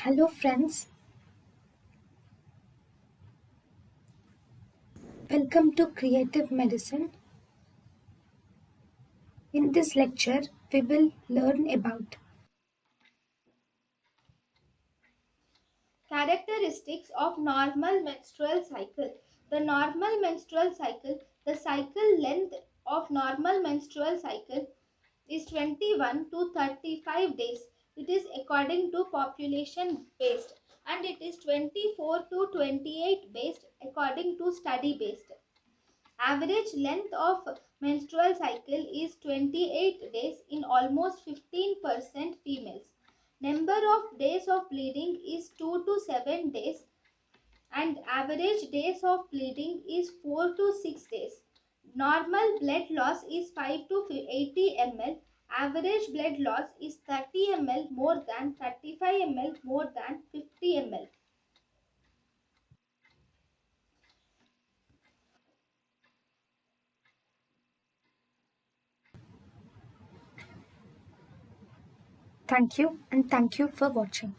Hello, friends. Welcome to Creative Medicine. In this lecture, we will learn about Characteristics of normal menstrual cycle. The normal menstrual cycle, the cycle length of normal menstrual cycle is 21 to 35 days. It is according to population based, and it is 24 to 28 based according to study based. Average length of menstrual cycle is 28 days in almost 15% females. Number of days of bleeding is 2 to 7 days, and average days of bleeding is 4 to 6 days. Normal blood loss is 5 to 80 ml. Average blood loss is 30 ml more than 35 ml more than 50 ml. thank you and thank you for watching.